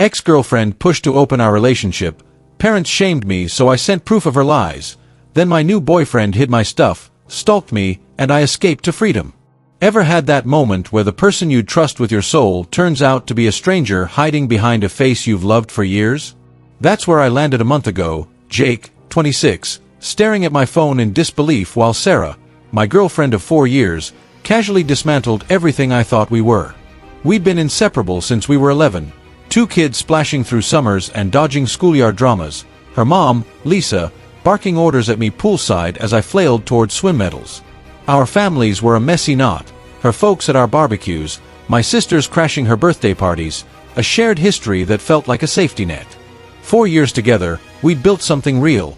Ex-girlfriend pushed to open our relationship. Parents shamed me, so I sent proof of her lies. Then my new boyfriend hid my stuff, stalked me, and I escaped to freedom. Ever had that moment where the person you'd trust with your soul turns out to be a stranger hiding behind a face you've loved for years? That's where I landed a month ago, Jake, 26, staring at my phone in disbelief while Sarah, my girlfriend of 4 years, casually dismantled everything I thought we were. We'd been inseparable since we were 11. 2 kids splashing through summers and dodging schoolyard dramas. Her mom, Lisa, barking orders at me poolside as I flailed toward swim medals. Our families were a messy knot. Her folks at our barbecues, my sisters crashing her birthday parties, a shared history that felt like a safety net. 4 years together, we'd built something real.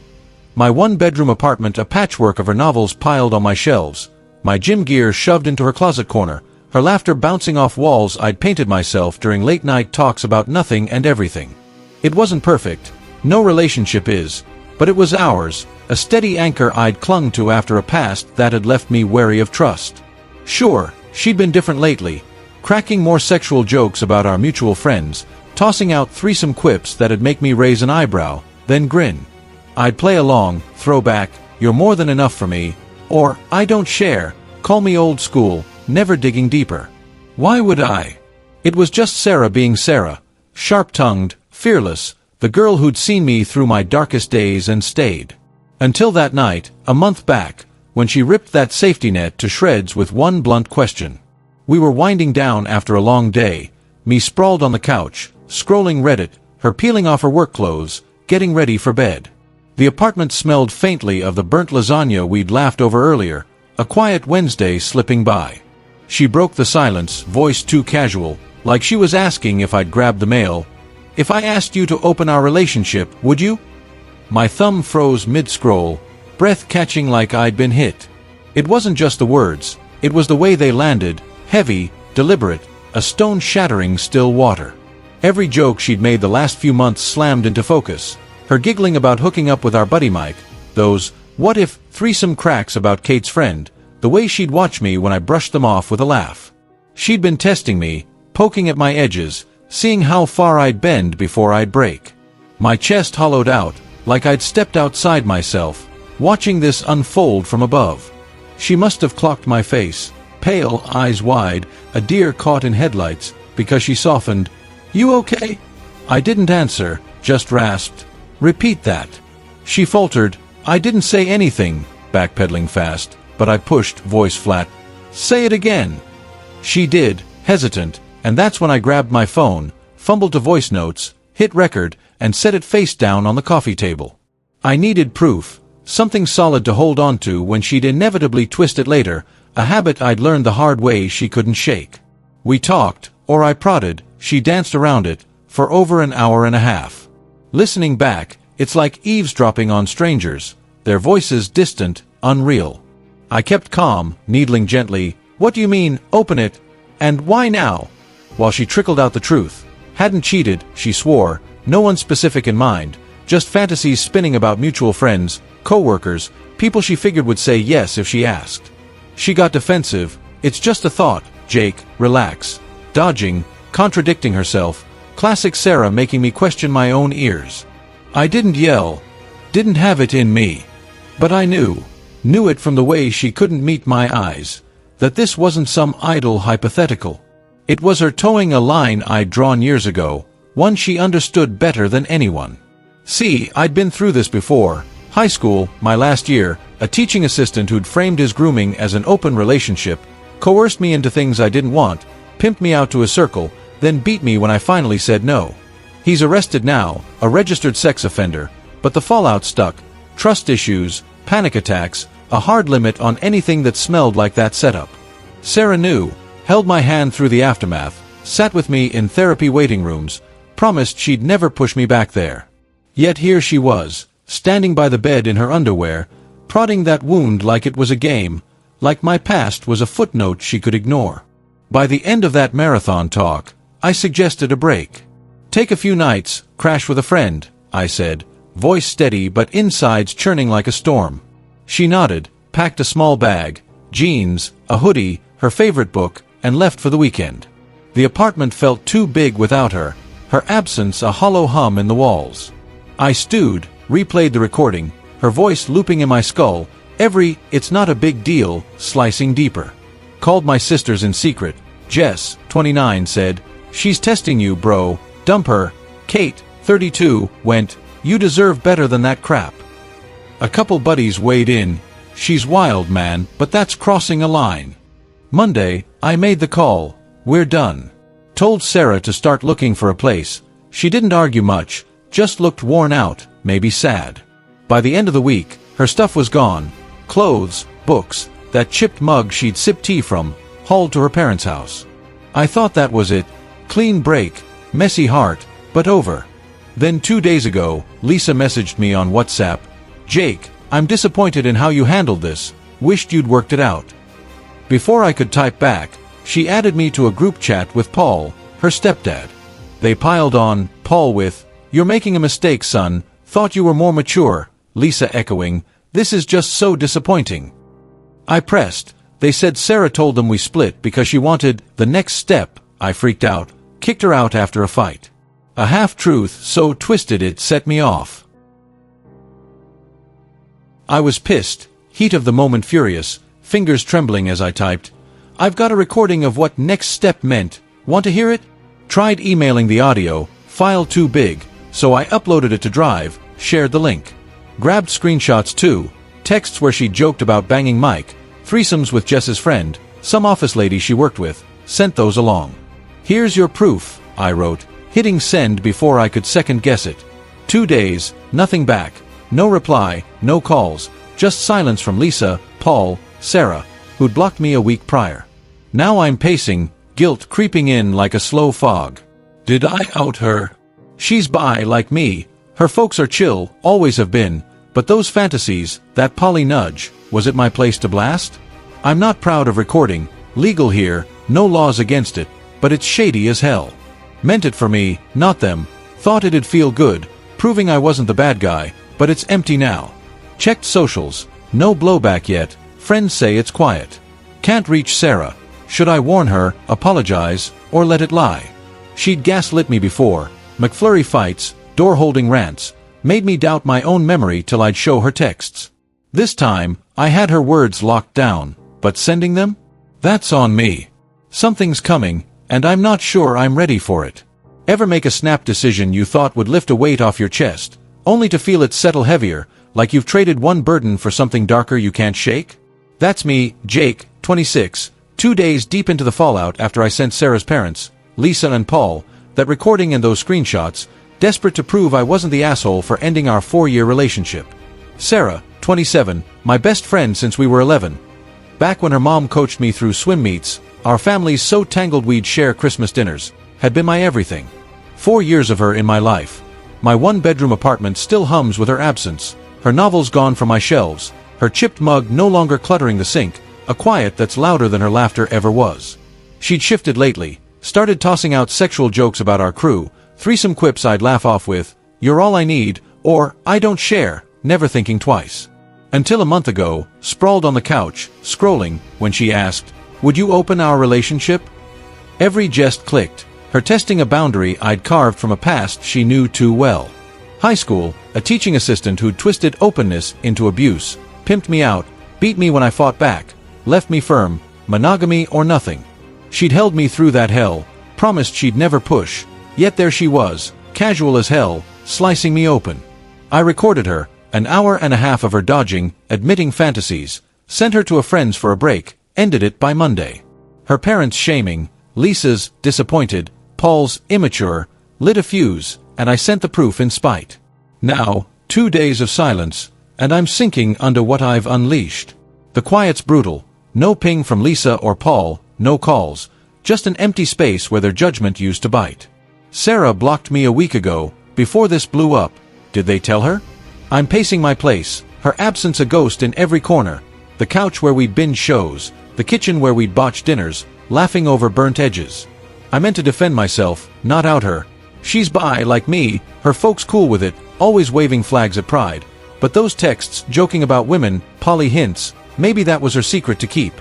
My 1-bedroom apartment, a patchwork of her novels piled on my shelves, my gym gear shoved into her closet corner, her laughter bouncing off walls I'd painted myself during late-night talks about nothing and everything. It wasn't perfect, no relationship is, but it was ours, a steady anchor I'd clung to after a past that had left me wary of trust. Sure, she'd been different lately, cracking more sexual jokes about our mutual friends, tossing out threesome quips that'd make me raise an eyebrow, then grin. I'd play along, throw back, "You're more than enough for me," or "I don't share, call me old school," never digging deeper. Why would I? It was just Sarah being Sarah, sharp-tongued, fearless, the girl who'd seen me through my darkest days and stayed. Until that night, a month back, when she ripped that safety net to shreds with one blunt question. We were winding down after a long day, me sprawled on the couch, scrolling Reddit, her peeling off her work clothes, getting ready for bed. The apartment smelled faintly of the burnt lasagna we'd laughed over earlier, a quiet Wednesday slipping by. She broke the silence, voice too casual, like she was asking if I'd grabbed the mail. "If I asked you to open our relationship, would you?" My thumb froze mid-scroll, breath catching like I'd been hit. It wasn't just the words, it was the way they landed, heavy, deliberate, a stone-shattering still water. Every joke she'd made the last few months slammed into focus. Her giggling about hooking up with our buddy Mike, those what-if threesome cracks about Kate's friend, the way she'd watch me when I brushed them off with a laugh. She'd been testing me, poking at my edges, seeing how far I'd bend before I'd break. My chest hollowed out, like I'd stepped outside myself, watching this unfold from above. She must have clocked my face, pale, eyes wide, a deer caught in headlights, because she softened. "You okay?" I didn't answer, just rasped, "Repeat that." She faltered. I didn't say anything, backpedaling fast, but I pushed, voice flat. "Say it again." She did, hesitant, and that's when I grabbed my phone, fumbled to voice notes, hit record, and set it face down on the coffee table. I needed proof, something solid to hold on to when she'd inevitably twist it later, a habit I'd learned the hard way she couldn't shake. We talked, or I prodded, she danced around it, for over an hour and a half. Listening back, it's like eavesdropping on strangers, their voices distant, unreal. I kept calm, needling gently. "What do you mean, open it? And why now?" While she trickled out the truth. Hadn't cheated, she swore, no one specific in mind, just fantasies spinning about mutual friends, co-workers, people she figured would say yes if she asked. She got defensive. "It's just a thought, Jake, relax." Dodging, contradicting herself, classic Sarah making me question my own ears. I didn't yell, didn't have it in me. But I knew it from the way she couldn't meet my eyes, that this wasn't some idle hypothetical. It was her towing a line I'd drawn years ago, one she understood better than anyone. See, I'd been through this before. High school, my last year, a teaching assistant who'd framed his grooming as an open relationship, coerced me into things I didn't want, pimped me out to a circle, then beat me when I finally said no. He's arrested now, a registered sex offender, but the fallout stuck. Trust issues, panic attacks, a hard limit on anything that smelled like that setup. Sarah knew, held my hand through the aftermath, sat with me in therapy waiting rooms, promised she'd never push me back there. Yet here she was, standing by the bed in her underwear, prodding that wound like it was a game, like my past was a footnote she could ignore. By the end of that marathon talk, I suggested a break. "Take a few nights, crash with a friend," I said, voice steady but insides churning like a storm. She nodded, packed a small bag, jeans, a hoodie, her favorite book, and left for the weekend. The apartment felt too big without her Her absence a hollow hum in the walls. I stewed, replayed the recording, her voice looping in my skull, every "it's not a big deal" slicing deeper. Called my sisters in secret. Jess, 29, said, "She's testing you, bro. Dump her." Kate, 32, went, "You deserve better than that crap." A couple buddies weighed in. "She's wild, man, but that's crossing a line." Monday, I made the call. "We're done." Told Sarah to start looking for a place. She didn't argue much, just looked worn out, maybe sad. By the end of the week, her stuff was gone. Clothes, books, that chipped mug she'd sipped tea from, hauled to her parents' house. I thought that was it. Clean break, messy heart, but over. Then 2 days ago, Lisa messaged me on WhatsApp, "Jake, I'm disappointed in how you handled this. Wished you'd worked it out." Before I could type back, she added me to a group chat with Paul, her stepdad. They piled on, Paul with, "You're making a mistake, son. Thought you were more mature." Lisa echoing, "This is just so disappointing." I pressed. They said Sarah told them we split because she wanted the next step. I freaked out, kicked her out after a fight. A half-truth so twisted it set me off. I was pissed, heat of the moment furious, fingers trembling as I typed, "I've got a recording of what next step meant. Want to hear it?" Tried emailing the audio, file too big, so I uploaded it to Drive, shared the link. Grabbed screenshots too, texts where she joked about banging Mike, threesomes with Jess's friend, some office lady she worked with, sent those along. "Here's your proof," I wrote, hitting send before I could second-guess it. 2 days, nothing back, no reply, no calls, just silence from Lisa, Paul, Sarah, who'd blocked me a week prior. Now I'm pacing, guilt creeping in like a slow fog. Did I out her? She's bi like me. Her folks are chill, always have been, but those fantasies, that poly nudge, was it my place to blast? I'm not proud of recording, legal here, no laws against it, but it's shady as hell. Meant it for me, not them, thought it'd feel good, proving I wasn't the bad guy, but it's empty now. Checked socials, no blowback yet, friends say it's quiet. Can't reach Sarah. Should I warn her, apologize, or let it lie? She'd gaslit me before, McFlurry fights, door-holding rants, made me doubt my own memory till I'd show her texts. This time, I had her words locked down, but sending them? That's on me. Something's coming, and I'm not sure I'm ready for it. Ever make a snap decision you thought would lift a weight off your chest, only to feel it settle heavier, like you've traded one burden for something darker you can't shake? That's me, Jake, 26, 2 days deep into the fallout after I sent Sarah's parents, Lisa and Paul, that recording and those screenshots, desperate to prove I wasn't the asshole for ending our 4-year relationship. Sarah, 27, my best friend since we were 11. Back when her mom coached me through swim meets, our families so tangled we'd share Christmas dinners, had been my everything. 4 years of her in my life. My one-bedroom apartment still hums with her absence, her novels gone from my shelves, her chipped mug no longer cluttering the sink, a quiet that's louder than her laughter ever was. She'd shifted lately, started tossing out sexual jokes about our crew, threesome quips I'd laugh off with, "You're all I need," or "I don't share," never thinking twice. Until a month ago, sprawled on the couch, scrolling, when she asked, "Would you open our relationship?" Every jest clicked, her testing a boundary I'd carved from a past she knew too well. High school, a teaching assistant who'd twisted openness into abuse, pimped me out, beat me when I fought back, left me firm, monogamy or nothing. She'd held me through that hell, promised she'd never push, yet there she was, casual as hell, slicing me open. I recorded her, an hour and a half of her dodging, admitting fantasies, sent her to a friend's for a break, ended it by Monday. Her parents shaming, Lisa's disappointed, Paul's immature, lit a fuse, and I sent the proof in spite. Now, 2 days of silence, and I'm sinking under what I've unleashed. The quiet's brutal, no ping from Lisa or Paul, no calls, just an empty space where their judgment used to bite. Sarah blocked me a week ago, before this blew up. Did they tell her? I'm pacing my place, her absence a ghost in every corner, the couch where we'd binge shows, the kitchen where we'd botch dinners, laughing over burnt edges. I meant to defend myself, not out her. She's bi like me, her folks cool with it, always waving flags at pride. But those texts joking about women, poly hints, maybe that was her secret to keep.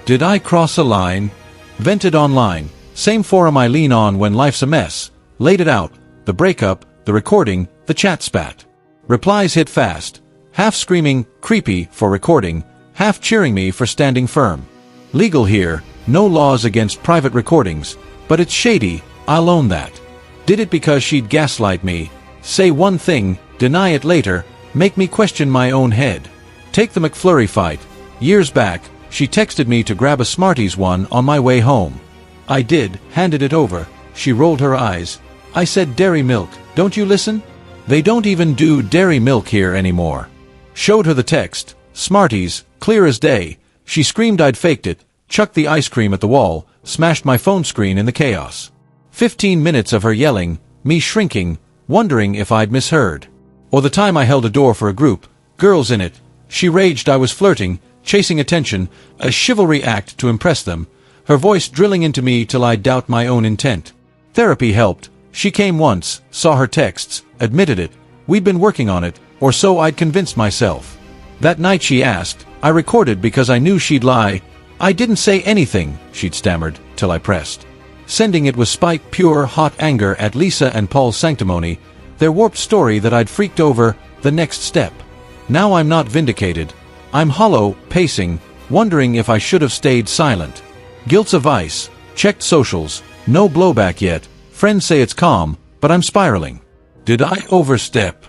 Did I cross a line? Vented online, same forum I lean on when life's a mess. Laid it out, the breakup, the recording, the chat spat. Replies hit fast, half screaming, creepy, for recording, half cheering me for standing firm. Legal here, no laws against private recordings, but it's shady, I'll own that. Did it because she'd gaslight me, say one thing, deny it later, make me question my own head. Take the McFlurry fight. Years back, she texted me to grab a Smarties one on my way home. I did, handed it over. She rolled her eyes. I said dairy milk, don't you listen? They don't even do dairy milk here anymore. Showed her the text, Smarties, clear as day. She screamed I'd faked it, chucked the ice cream at the wall, smashed my phone screen in the chaos. 15 minutes of her yelling, me shrinking, wondering if I'd misheard. Or the time I held a door for a group, girls in it. She raged I was flirting, chasing attention, a chivalry act to impress them, her voice drilling into me till I'd doubt my own intent. Therapy helped. She came once, saw her texts, admitted it. We'd been working on it, or so I'd convinced myself. That night she asked, I recorded because I knew she'd lie. I didn't say anything, she'd stammered, till I pressed. Sending it was spite pure hot anger at Lisa and Paul's sanctimony, their warped story that I'd freaked over, the next step. Now I'm not vindicated. I'm hollow, pacing, wondering if I should have stayed silent. Guilt's a vice. Checked socials. No blowback yet. Friends say it's calm, but I'm spiraling. Did I overstep?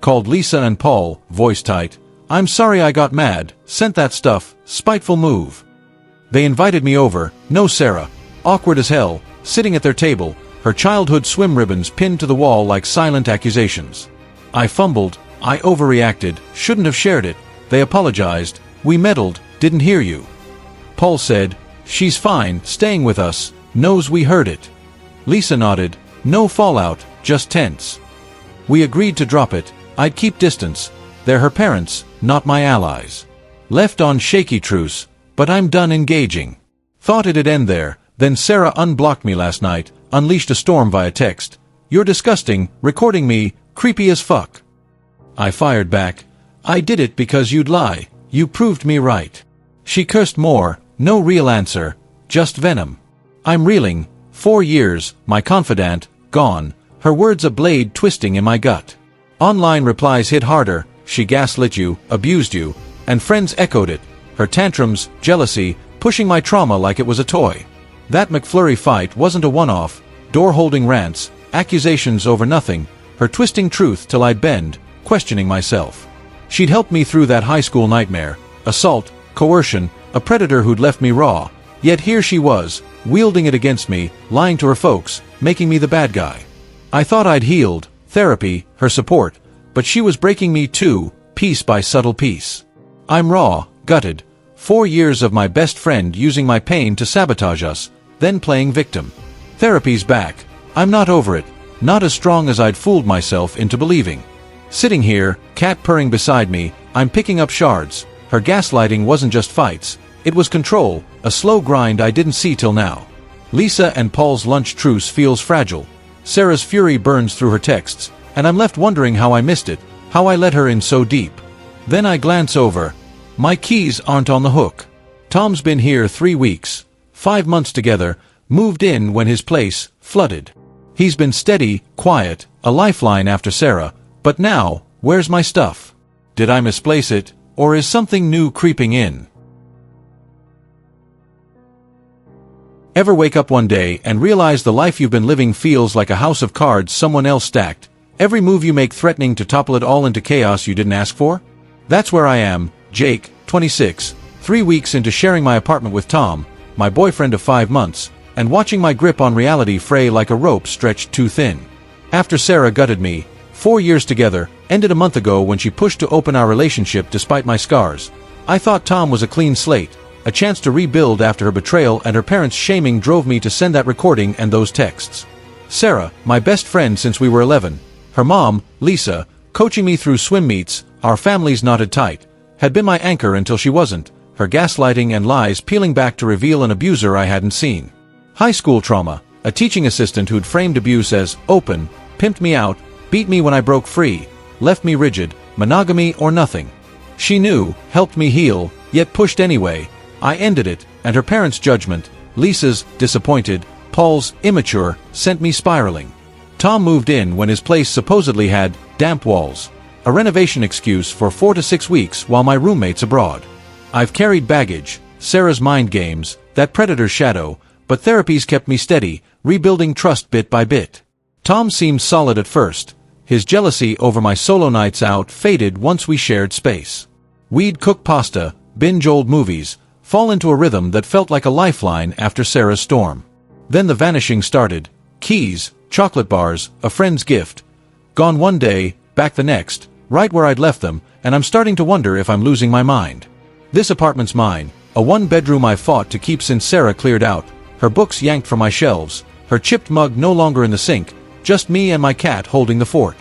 Called Lisa and Paul, voice tight. I'm sorry I got mad, sent that stuff, spiteful move. They invited me over, no Sarah. Awkward as hell, sitting at their table, her childhood swim ribbons pinned to the wall like silent accusations. I fumbled, I overreacted, shouldn't have shared it. They apologized, we meddled, didn't hear you. Paul said, she's fine, staying with us, knows we heard it. Lisa nodded, no fallout, just tense. We agreed to drop it, I'd keep distance. They're her parents, not my allies. Left on shaky truce, but I'm done engaging. Thought it'd end there, then Sarah unblocked me last night, unleashed a storm via text. You're disgusting, recording me, creepy as fuck. I fired back. I did it because you'd lie, you proved me right. She cursed more, no real answer, just venom. I'm reeling, 4 years, my confidant, gone, her words a blade twisting in my gut. Online replies hit harder, she gaslit you, abused you, and friends echoed it, her tantrums, jealousy, pushing my trauma like it was a toy. That McFlurry fight wasn't a one-off, door-holding rants, accusations over nothing, her twisting truth till I'd bend, questioning myself. She'd helped me through that high school nightmare, assault, coercion, a predator who'd left me raw, yet here she was, wielding it against me, lying to her folks, making me the bad guy. I thought I'd healed, therapy, her support, but she was breaking me too, piece by subtle piece. I'm raw, gutted, 4 years of my best friend using my pain to sabotage us, then playing victim. Therapy's back, I'm not over it, not as strong as I'd fooled myself into believing. Sitting here, cat purring beside me, I'm picking up shards. Her gaslighting wasn't just fights, it was control, a slow grind I didn't see till now. Lisa and Paul's lunch truce feels fragile. Sarah's fury burns through her texts, and I'm left wondering how I missed it, how I let her in so deep. Then I glance over. My keys aren't on the hook. Tom's been here 3 weeks, 5 months together, moved in when his place flooded. He's been steady, quiet, a lifeline after Sarah, but now, where's my stuff? Did I misplace it, or is something new creeping in? Ever wake up one day and realize the life you've been living feels like a house of cards someone else stacked, every move you make threatening to topple it all into chaos you didn't ask for? That's where I am, Jake, 26, 3 weeks into sharing my apartment with Tom, my boyfriend of 5 months, and watching my grip on reality fray like a rope stretched too thin. After Sarah gutted me, 4 years together, ended a month ago when she pushed to open our relationship despite my scars. I thought Tom was a clean slate, a chance to rebuild after her betrayal, and her parents' shaming drove me to send that recording and those texts. Sarah, my best friend since we were 11, her mom, Lisa, coaching me through swim meets, our families knotted tight, had been my anchor until she wasn't, her gaslighting and lies peeling back to reveal an abuser I hadn't seen. High school trauma, a teaching assistant who'd framed abuse as open, pimped me out, beat me when I broke free, left me rigid, monogamy or nothing. She knew, helped me heal, yet pushed anyway. I ended it, and her parents' judgment, Lisa's, disappointed, Paul's, immature, sent me spiraling. Tom moved in when his place supposedly had damp walls, a renovation excuse for 4 to 6 weeks while my roommate's abroad. I've carried baggage, Sarah's mind games, that predator's shadow, but therapy's kept me steady, rebuilding trust bit by bit. Tom seemed solid at first. His jealousy over my solo nights out faded once we shared space. We'd cook pasta, binge old movies, fall into a rhythm that felt like a lifeline after Sarah's storm. Then the vanishing started. Keys, chocolate bars, a friend's gift. Gone one day, back the next, right where I'd left them, and I'm starting to wonder if I'm losing my mind. This apartment's mine, a one-bedroom I fought to keep since Sarah cleared out, her books yanked from my shelves, her chipped mug no longer in the sink, just me and my cat holding the fort.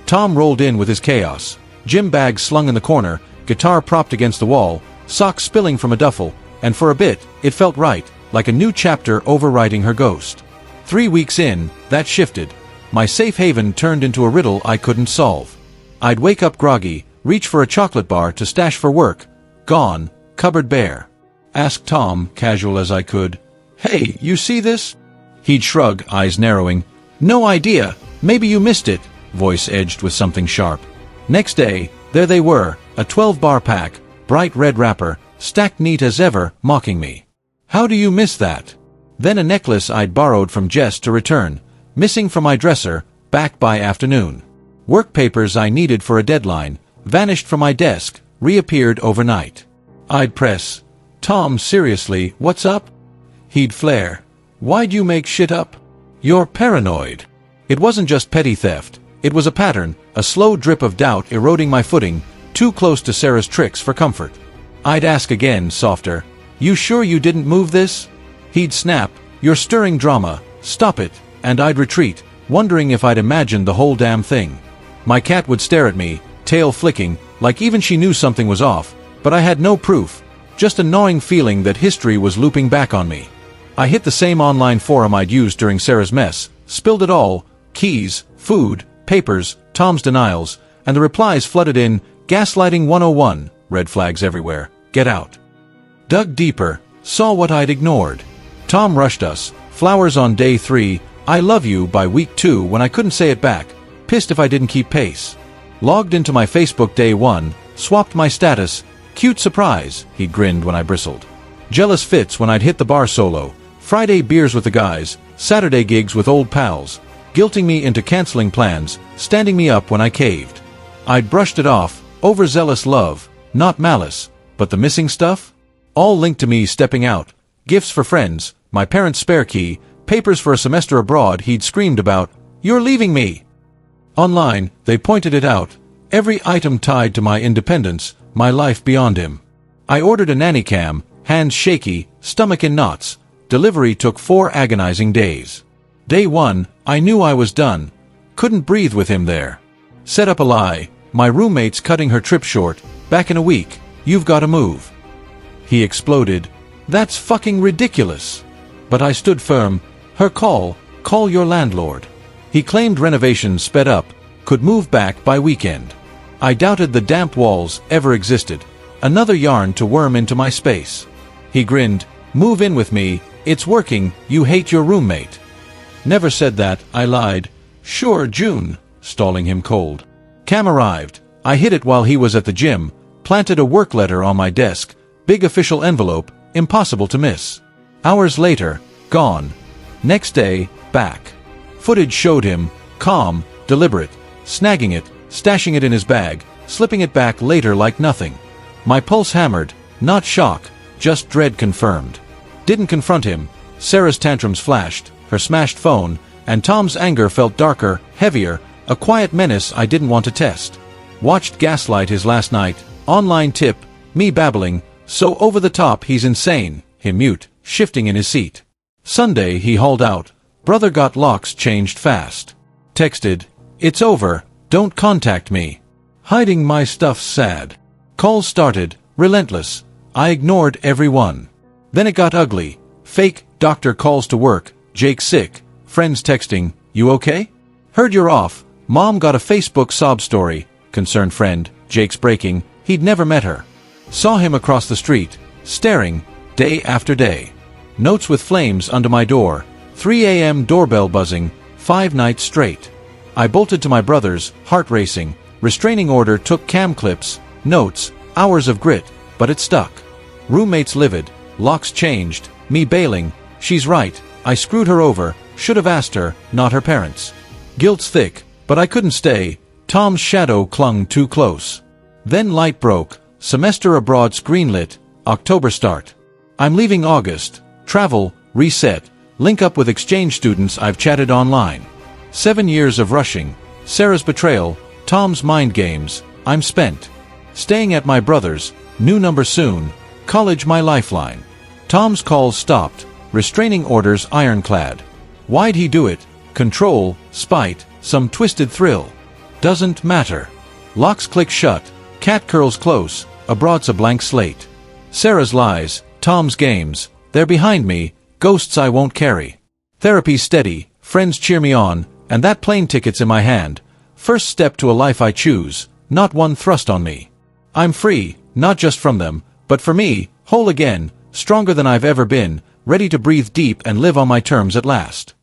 Tom rolled in with his chaos, gym bag slung in the corner, guitar propped against the wall, socks spilling from a duffel, and for a bit, it felt right, like a new chapter overriding her ghost. 3 weeks in, that shifted. My safe haven turned into a riddle I couldn't solve. I'd wake up groggy, reach for a chocolate bar to stash for work. Gone, cupboard bare. Ask Tom, casual as I could, "Hey, you see this?" He'd shrug, eyes narrowing. "No idea. Maybe you missed it," voice edged with something sharp. Next day, there they were, a 12-bar pack, bright red wrapper, stacked neat as ever, mocking me. "How do you miss that?" Then a necklace I'd borrowed from Jess to return, missing from my dresser, back by afternoon. Work papers I needed for a deadline, vanished from my desk, reappeared overnight. I'd press, "Tom, seriously, what's up?" He'd flare, "Why'd you make shit up? You're paranoid." It wasn't just petty theft. It was a pattern, a slow drip of doubt eroding my footing, too close to Sarah's tricks for comfort. I'd ask again, softer, "You sure you didn't move this?" He'd snap, "You're stirring drama, stop it," and I'd retreat, wondering if I'd imagined the whole damn thing. My cat would stare at me, tail flicking, like even she knew something was off, but I had no proof, just a gnawing feeling that history was looping back on me. I hit the same online forum I'd used during Sarah's mess, spilled it all, keys, food, papers, Tom's denials, and the replies flooded in, "Gaslighting 101, red flags everywhere, get out." Dug deeper, saw what I'd ignored. Tom rushed us, flowers on day 3, "I love you" by week 2 when I couldn't say it back, pissed if I didn't keep pace. Logged into my Facebook day 1, swapped my status, "Cute surprise," he grinned when I bristled. Jealous fits when I'd hit the bar solo, Friday beers with the guys, Saturday gigs with old pals, guilting me into canceling plans, standing me up when I caved. I'd brushed it off, overzealous love, not malice, but the missing stuff? All linked to me stepping out, gifts for friends, my parents' spare key, papers for a semester abroad he'd screamed about, "You're leaving me!" Online, they pointed it out, every item tied to my independence, my life beyond him. I ordered a nanny cam, hands shaky, stomach in knots. Delivery took 4 agonizing days. Day 1, I knew I was done. Couldn't breathe with him there. Set up a lie, my roommate's cutting her trip short, back in a week, "You've gotta move." He exploded, "That's fucking ridiculous." But I stood firm, call your landlord." He claimed renovations sped up, could move back by weekend. I doubted the damp walls ever existed, another yarn to worm into my space. He grinned, "Move in with me, it's working, you hate your roommate." Never said that, I lied. "Sure, June," stalling him cold. Cam arrived, I hid it while he was at the gym, planted a work letter on my desk, big official envelope, impossible to miss. Hours later, gone. Next day, back. Footage showed him, calm, deliberate, snagging it, stashing it in his bag, slipping it back later like nothing. My pulse hammered, not shock, just dread confirmed. Didn't confront him. Sarah's tantrums flashed, her smashed phone, and Tom's anger felt darker, heavier, a quiet menace I didn't want to test. Watched gaslight his last night, online tip, me babbling, "So over the top he's insane," him mute, shifting in his seat. Sunday he hauled out, "Brother got locks changed fast." Texted, "It's over, don't contact me." Hiding my stuff sad. Calls started, relentless. I ignored every one. Then it got ugly. Fake, doctor calls to work, Jake sick, friends texting, "You okay? Heard you're off, mom got a Facebook sob story," concerned friend, Jake's breaking, he'd never met her. Saw him across the street, staring, day after day. Notes with flames under my door, 3 a.m. doorbell buzzing, 5 nights straight. I bolted to my brother's, heart racing. Restraining order took cam clips, notes, hours of grit, but it stuck. Roommates livid, locks changed, me bailing. She's right, I screwed her over, should have asked her, not her parents. Guilt's thick, but I couldn't stay. Tom's shadow clung too close. Then light broke, semester abroad screenlit, October start. I'm leaving August, travel, reset, link up with exchange students I've chatted online. 7 years of rushing, Sarah's betrayal, Tom's mind games, I'm spent. Staying at my brother's, new number soon, college my lifeline. Tom's calls stopped, restraining orders ironclad. Why'd he do it? Control, spite, some twisted thrill. Doesn't matter. Locks click shut, cat curls close, abroad's a blank slate. Sarah's lies, Tom's games, they're behind me, ghosts I won't carry. Therapy steady, friends cheer me on, and that plane ticket's in my hand. First step to a life I choose, not one thrust on me. I'm free, not just from them, but for me, whole again, stronger than I've ever been, ready to breathe deep and live on my terms at last.